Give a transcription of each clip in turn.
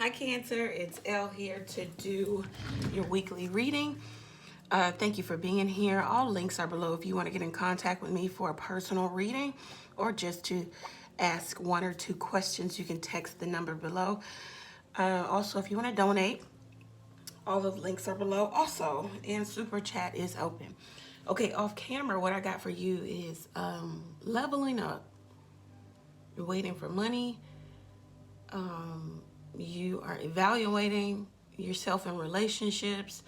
Hi Cancer, it's Elle here to do your weekly reading. Thank you for being here. All links are below if you want to get in contact with me for a personal reading or just to ask one or two questions. You can text the number below. Also, if you want to donate, all the links are below also, and super chat is open. Okay, off camera, what I got for you is leveling up. You're waiting for money. You are evaluating yourself in relationships.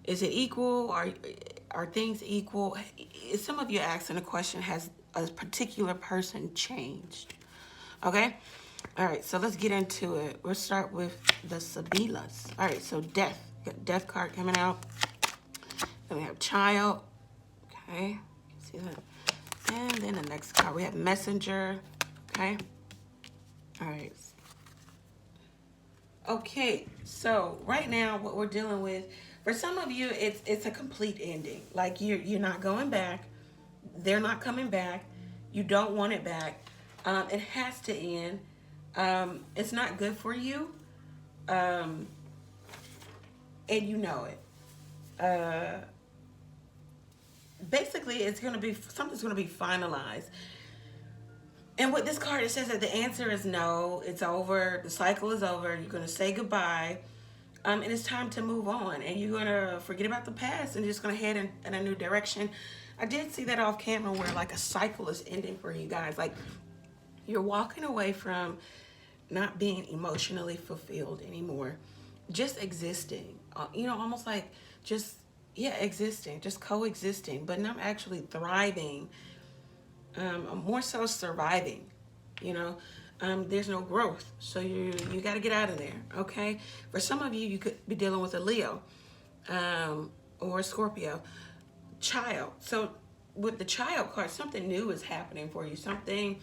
Is it equal? Are things equal? Some of you asking the question, has a particular person changed? Okay? All right, so let's get into it. We'll start with the Sabilas. All right, so death. Got death card coming out. Then we have child. Okay, see that? And then the next card, we have messenger. Okay. All right. Okay, so right now what we're dealing with, for some of you, it's a complete ending. Like you're not going back. They're not coming back. You don't want it back. It has to end. It's not good for you, and you know it. Basically, something's gonna be finalized. And with this card, it says that the answer is no. It's over. The cycle is over. You're going to say goodbye. And it's time to move on. And you're going to forget about the past and just going to head in a new direction. I did see that off camera where like a cycle is ending for you guys. Like you're walking away from not being emotionally fulfilled anymore. Just existing. Almost like just, existing. Just coexisting. But not actually thriving. More so surviving, there's no growth, so you got to get out of there. Okay, for some of you, you could be dealing with a Leo or a Scorpio child. So with the child card, something new is happening for you, something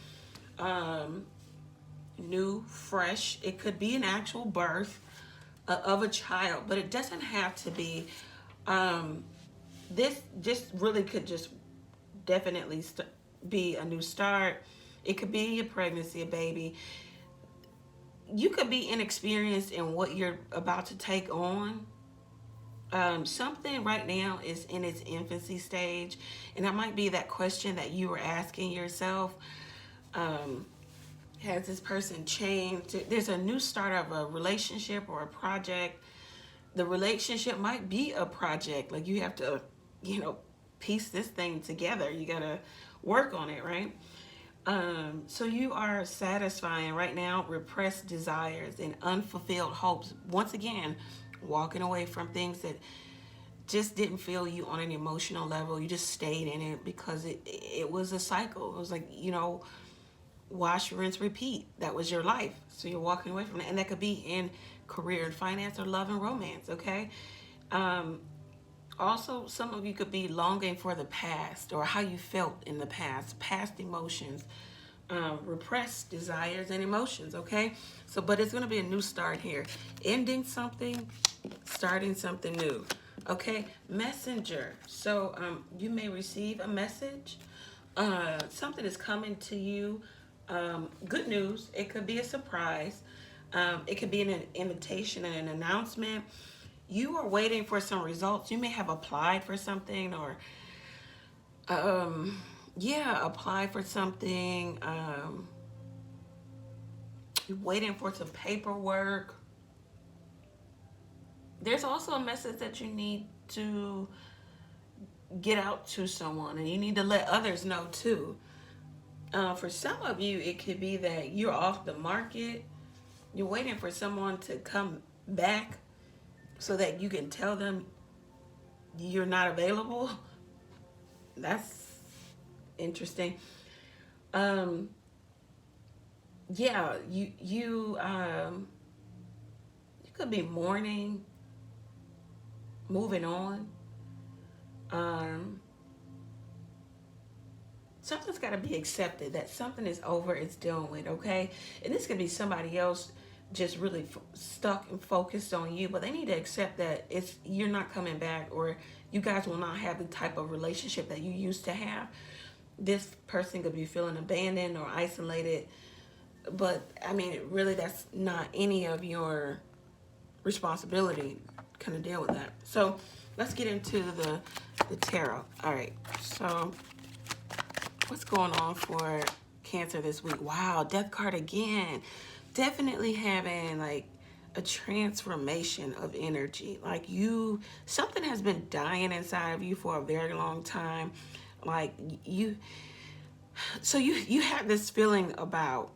new, fresh. It could be an actual birth of a child, but it doesn't have to be. This just really could just definitely be a new start. It could be a pregnancy, a baby. You could be inexperienced in what you're about to take on. Something right now is in its infancy stage, and that might be that question that you were asking yourself. Has this person changed? There's a new start of a relationship or a project. The relationship might be a project. Like you have to, piece this thing together. You gotta work on it, right? So you are satisfying right now repressed desires and unfulfilled hopes. Once again, walking away from things that just didn't feel you on an emotional level. You just stayed in it because it was a cycle. It was like, wash, rinse, repeat. That was your life. So you're walking away from it. And that could be in career and finance or love and romance, okay? Also, some of you could be longing for the past or how you felt in the past emotions, repressed desires and emotions, okay? So, but it's going to be a new start here. Ending something, starting something new, okay? Messenger. So, you may receive a message. Something is coming to you. Good news. It could be a surprise. It could be an invitation and an announcement. You are waiting for some results. You may have applied for something or, apply for something. You're waiting for some paperwork. There's also a message that you need to get out to someone, and you need to let others know too. For some of you, it could be that you're off the market. You're waiting for someone to come back so that you can tell them you're not available. That's interesting. You could be mourning, moving on. Something's got to be accepted, that something is over, it's done with, okay? And this could be somebody else just really stuck and focused on you, but they need to accept that you're not coming back, or you guys will not have the type of relationship that you used to have. This person could be feeling abandoned or isolated, but I mean, really, that's not any of your responsibility. Kind of deal with that. So let's get into the tarot. All right. So what's going on for Cancer this week? Wow, Death card again. Definitely having like a transformation of energy. Like something has been dying inside of you for a very long time. Like you have this feeling about,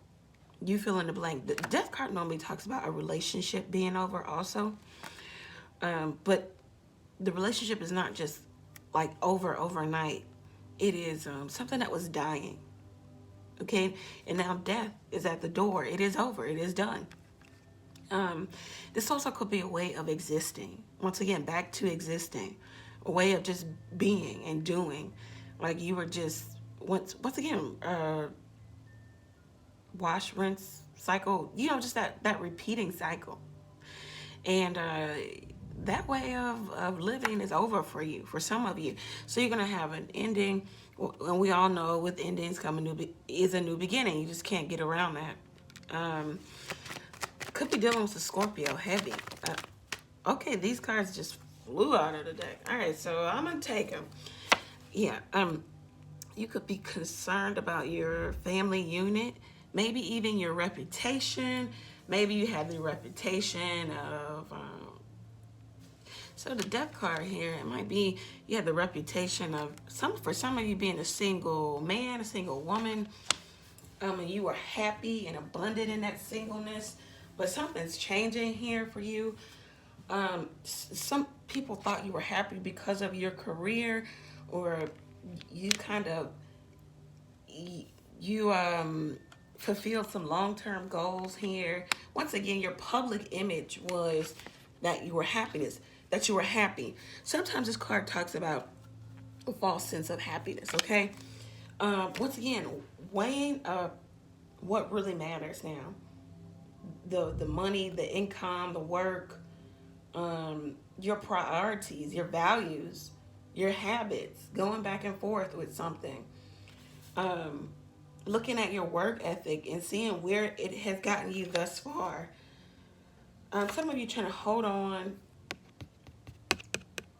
you fill in the blank. The Death card normally talks about a relationship being over also. But the relationship is not just like overnight. It is something that was dying. Okay, and now death is at the door. It is over. It is done. This also could be a way of existing. Once again, back to existing, a way of just being and doing. Like you were just once again, wash, rinse, cycle. You know, just that repeating cycle, and that way of living is over for you, for some of you. So you're gonna have an ending. And we all know with endings come is a new beginning. You just can't get around that. Could be dealing with a Scorpio, heavy. Okay, these cards just flew out of the deck. All right, so I'm gonna take them. Yeah, you could be concerned about your family unit, maybe even your reputation. Maybe you have the reputation of so the Death card here, it might be you have the reputation of for some of you being a single man, a single woman. And you are happy and abundant in that singleness, but something's changing here for you. Some people thought you were happy because of your career, or you kind of fulfilled some long-term goals here. Once again, your public image was that you were happy. Sometimes this card talks about a false sense of happiness, okay? Once again, weighing up what really matters now. The money, the income, the work, your priorities, your values, your habits, going back and forth with something. Looking at your work ethic and seeing where it has gotten you thus far. Some of you trying to hold on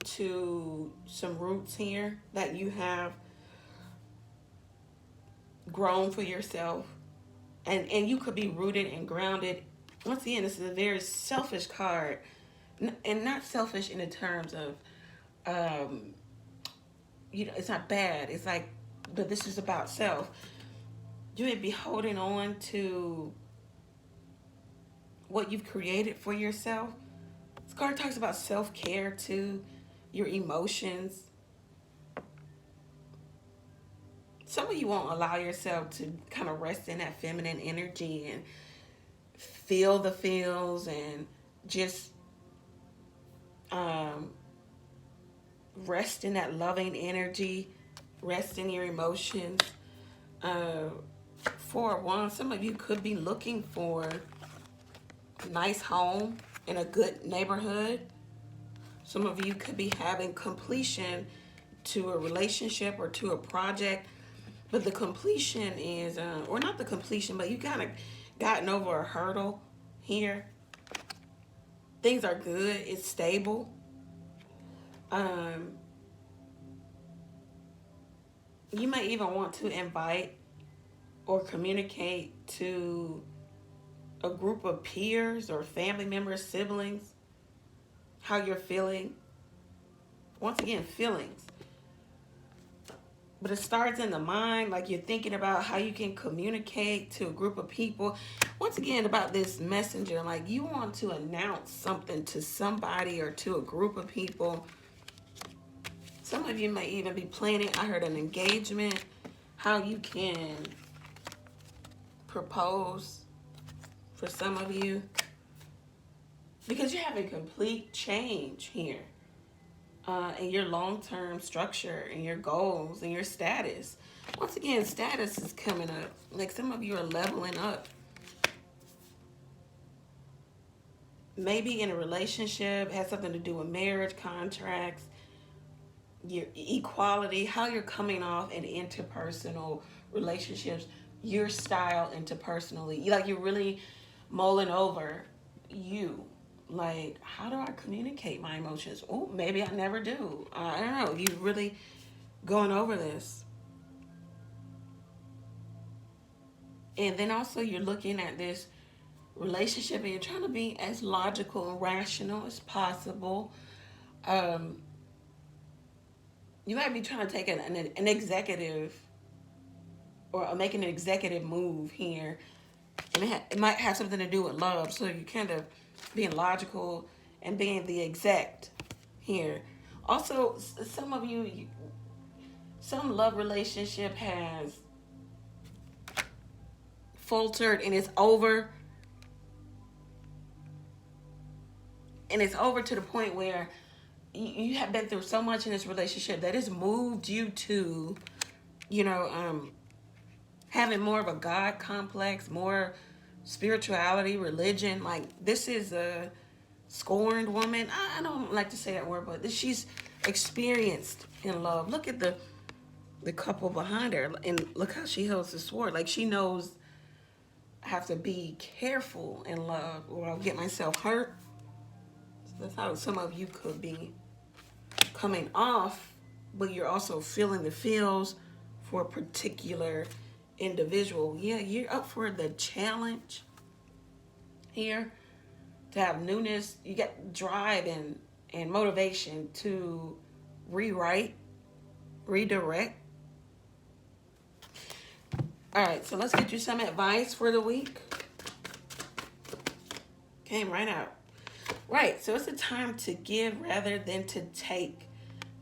to some roots here that you have grown for yourself, and you could be rooted and grounded. Once again, this is a very selfish card, and not selfish in the terms of it's not bad, it's like, but this is about self. You would be holding on to what you've created for yourself. This card talks about self-care too, your emotions. Some of you won't allow yourself to kind of rest in that feminine energy and feel the feels and just rest in that loving energy, rest in your emotions. For one, some of you could be looking for a nice home in a good neighborhood. Some of you could be having completion to a relationship or to a project, but the completion is, or not the completion, but you kind of gotten over a hurdle here. Things are good, it's stable. You may even want to invite or communicate to a group of peers or family members, siblings, how you're feeling. Once again, feelings. But it starts in the mind, like you're thinking about how you can communicate to a group of people. Once again, about this messenger, like you want to announce something to somebody or to a group of people. Some of you may even be planning, I heard an engagement, how you can propose for some of you. Because you're having complete change here. In your long-term structure and your goals and your status. Once again, status is coming up. Like some of you are leveling up. Maybe in a relationship, has something to do with marriage, contracts, your equality, how you're coming off in interpersonal relationships. your style into personally. Like you're really mulling over you. Like, how do I communicate my emotions? Oh, maybe I never do. I don't know. You really going over this. And then also you're looking at this relationship and you're trying to be as logical and rational as possible. You might be trying to take an executive or make an executive move here. And it might have something to do with love. So you kind of being logical and being the exec here. Also, some of you, some love relationship has faltered and it's over. And it's over to the point where you have been through so much in this relationship that it's moved you to, you know, having more of a God complex, more spirituality, religion. Like, this is a scorned woman. I don't like to say that word, but she's experienced in love. Look at the couple behind her, and look how she holds the sword. Like, she knows I have to be careful in love or I'll get myself hurt. So that's how some of you could be coming off, but you're also feeling the feels for a particular individual. Yeah, you're up for the challenge here to have newness. You get drive and motivation to rewrite, redirect. All right, so let's get you some advice for the week. Came right out. Right, so it's a time to give rather than to take.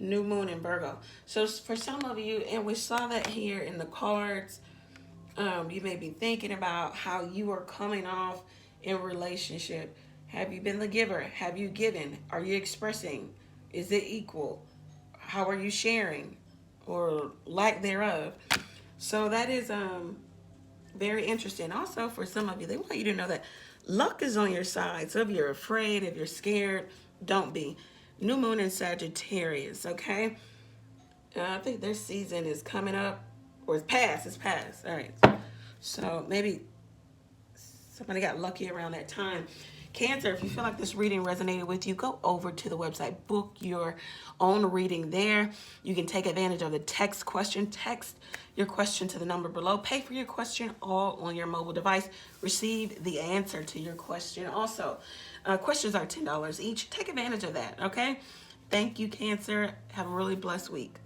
New moon in Virgo. So for some of you, and we saw that here in the cards, you may be thinking about how you are coming off in relationship. Have you been the giver? Have you given? Are you expressing? Is it equal? How are you sharing? Or lack thereof? So that is very interesting. Also, for some of you, they want you to know that luck is on your side. So if you're afraid, if you're scared, don't be. New moon in Sagittarius, okay? I think their season is coming up, or it's past. All right. So maybe somebody got lucky around that time. Cancer, if you feel like this reading resonated with you, go over to the website, book your own reading there. You can take advantage of the text question. Text your question to the number below. Pay for your question all on your mobile device. Receive the answer to your question. Also, questions are $10 each. Take advantage of that, okay? Thank you, Cancer. Have a really blessed week.